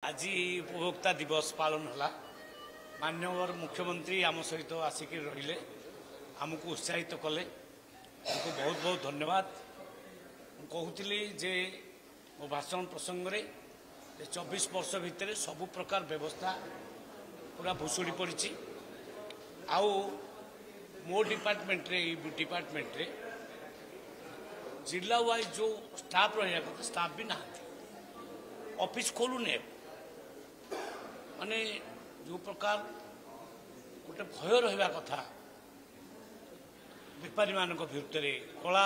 आज उपभोक्ता दिवस पालन है। माननीय मुख्यमंत्री आम सहित आसिक रहिले आमको उत्साहित कले उनको बहुत बहुत धन्यवाद। कहूली जे मो भाषण प्रसंग में 24 वर्ष भितर सबु प्रकार व्यवस्था पूरा भुशुड़ी पड़ी। आउ मो डिपार्टमेंट रे जिला वाइज जो स्टाफ रहा कथा स्टाफ भी ना ऑफिस खोलुने माने जो प्रकार गोटे भय रहा कथा बेपारी मान भितर कला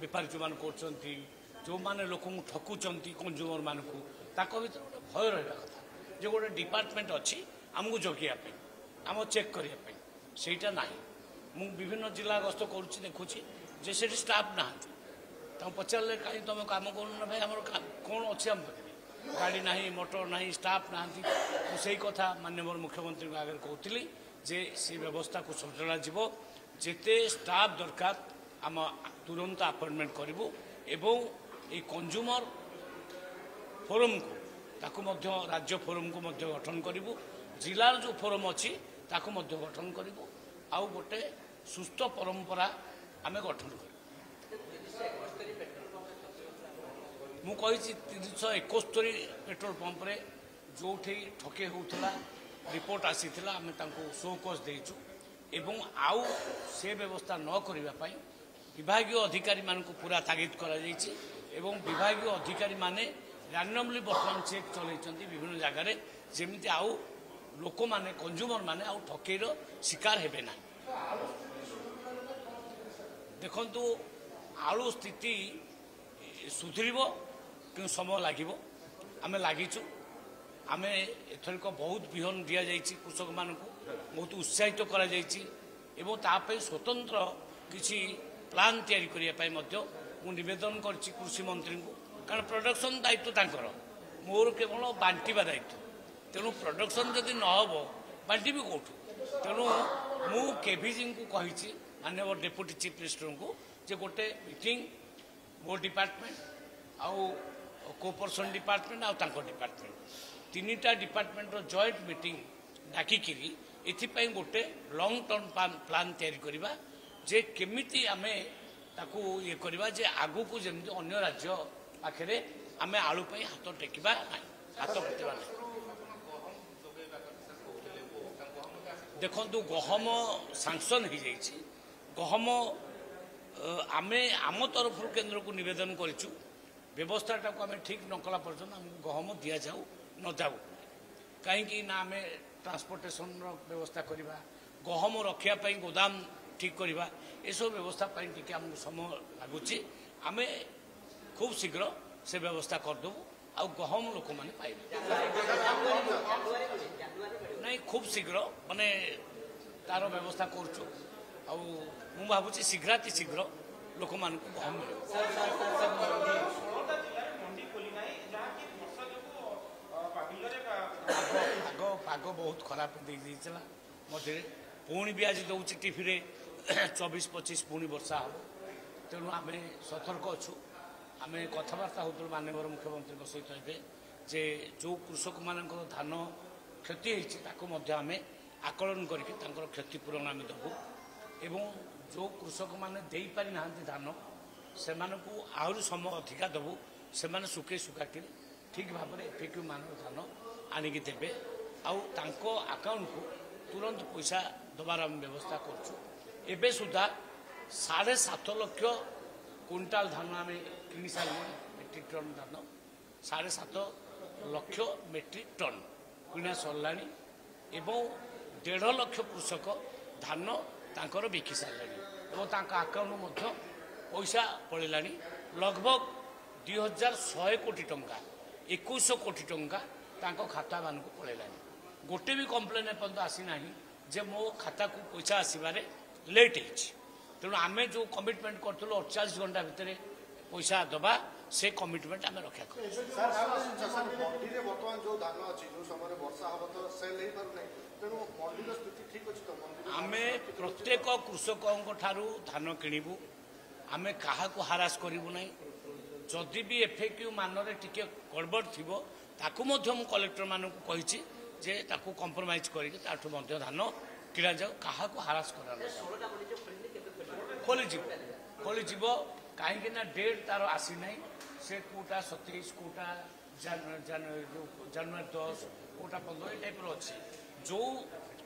बेपारी जो मैंने जो मैंने लोक ठकुंट कंज्यूमर मान भर रहा कथा जो गोटे डिपार्टमेंट अच्छी आमको जगियापी आम चेक करने सेटा ना मु विभिन्न जिला गस्त करुच्ची देखुची जे से स्टाफ ना पचारे कहीं तुम कम कर भाई आम कौन अच्छे आम पाखे गाड़ी ना मोटर ना स्टाफ ना से कथा माननीय मुख्यमंत्री आगे कहती जे से व्यवस्था को सजड़ा जीव जेते स्टाफ दरकार आम तुरंत अपॉइंटमेंट करूँ एवं ये कंज्यूमर फोरम को ताकू मध्य राज्य फोरम को मध्य गठन करूँ जिलार जो फोरम अच्छी ताकू मध्य गठन करूँ आउ गोटे सुस्थ परंपरा आम गठन कर मुझे 371 पेट्रोल पंप रे जो ठके होता रिपोर्ट आसी आम शो कज देचु एवं आउ से व्यवस्था न करने विभागीय अधिकारी मान पूरा तागिद कर विभागीय अधिकारी माने रैंडमली बर्तमान चेक चलती विभिन्न जगार जमी आउ लोक माने कंज्यूमर माने आउ ठकेर शिकार हेबे ना। देखंतु आलू स्थिति सुधरब कि समय लगे आम लगिचु आम एथरिक बहुत बिहन दि जाइए कृषक मान बहुत उत्साहित करा स्वतंत्र किसी प्लान तैयारी करने निवेदन कर कृषि मंत्री को कारण प्रोडक्शन दायित्व तांकर मोर केवल बांटिबा दायित्व तेणु प्रोडक्शन जदि नहब बांटी भी कौटू तेणु मु केभिजी को कही माननीय डेप्यूटी चीफ मिनिस्टर को जे गोटे मीटिंग मो डिपार्टमेंट आउ कोऑपरेशन डिपार्टमेंट आउ डिपार्टमेंट तीनटा डिपार्टमेंट जॉइंट मीटिंग डाकिकी एथिपाई गोटे लॉन्ग टर्म प्लान तैयारी करवा जे केमिति आमे ताकू ये करवा जे आगु को जेमि अन्य राज्य पाखे आम आलू हाथ टेकवा ना हाथ पतेवा ना। देखु गहम सांसन हो जाइए गहम आमे आम तरफ केन्द्र को निवेदन करूँ व्यवस्थाटा को आम ठीक न कला पर्यटन आमको गहम दि जाऊ न जाऊ कहीं ना आम ट्रांसपोर्टेशन व्यवस्था करवा गहम रखापी गोदाम ठीक करवा यसो व्यवस्था टी आमको समय लगुच आम खूब शीघ्र से व्यवस्था करदेबू आ गहम लोक मैंने पाइबे नहीं खूब शीघ्र माने तार व्यवस्था करुचु भावुँ शीघ्राति शीघ्र लोक मान गहम पाग बहुत खराब देला मध्य पुणी भी आज दौर टीवी 24-25 पुणी वर्षा हम तेणु आम सतर्क अच्छु आम कथबार्ता हो माननीय मुख्यमंत्री सहित ए जे जो कृषक मान धान क्षति होती आम आकलन करके क्षतिपूरण आम देवु एवं जो कृषक मैंने दे पारि ना धान से आहरी समय अधिका देवु से सुखे सुखाक ठीक भाव में एफएक्यू मान धान आणिकी देवे आकाउंट को तुरंत पैसा दबार आम व्यवस्था कर सुधा 7.5 लाख क्विंटाल धान आम कि सारे मेट्रिक टन धान 7.5 लाख मेट्रिक टन किणा सरला एवं 1.5 लाख कृषक धान तांकर बिकी सारे आकाउंट पैसा पड़ेगा लगभग 2100 कोटी टंका 2100 कोटी टंका खाता मान को पड़ेगा गोटे भी कम्प्लेन एपर्त आसीना जे मो खाता को पैसा आसबार लेट तेणु आम जो कमिटमेंट करूँ 48 घंटा भितर पैसा दबा से कमिटमेंट आम रक्षा आम प्रत्येक कृषकों धान किणु आम क्या हारास करूँ ना जदि भी एफएक्यू मान टिके गड़बड़ थी ताकू मध्य मु कलेक्टर मानक कही जे ताकू कंप्रोमाइज करके ताठू मध्य धान किणा जाऊ क्या हारास कर खोलीज कहीं डेट तार आसी ना से कोटा 27 कोटा जनवरी 10 कोटा 15 ये टाइप अच्छे जो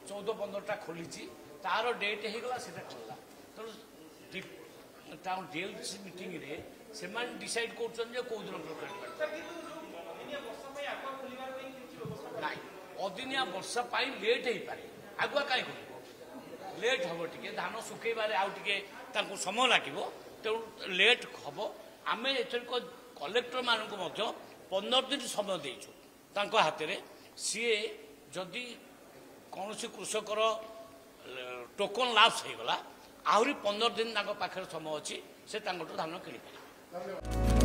14-15टा खोली तार डेट होगा से खोला तेणु डीएलसी मीटिंग रे से डिसाइड कर कौ दिन ना अदिनिया वर्षा लेट हो पारे आगुआ कहीं कर लेट हम टे धान सुखेबार आउे समय लगे तेणु लेट हम आम एथर कलेक्टर मानक 15 दिन समय देचु हाथ में सी जदि कौन कृषकर टोकन लाप्स हो गला आहरी 15 दिन पाखे समय अच्छी से धान किणी पारे।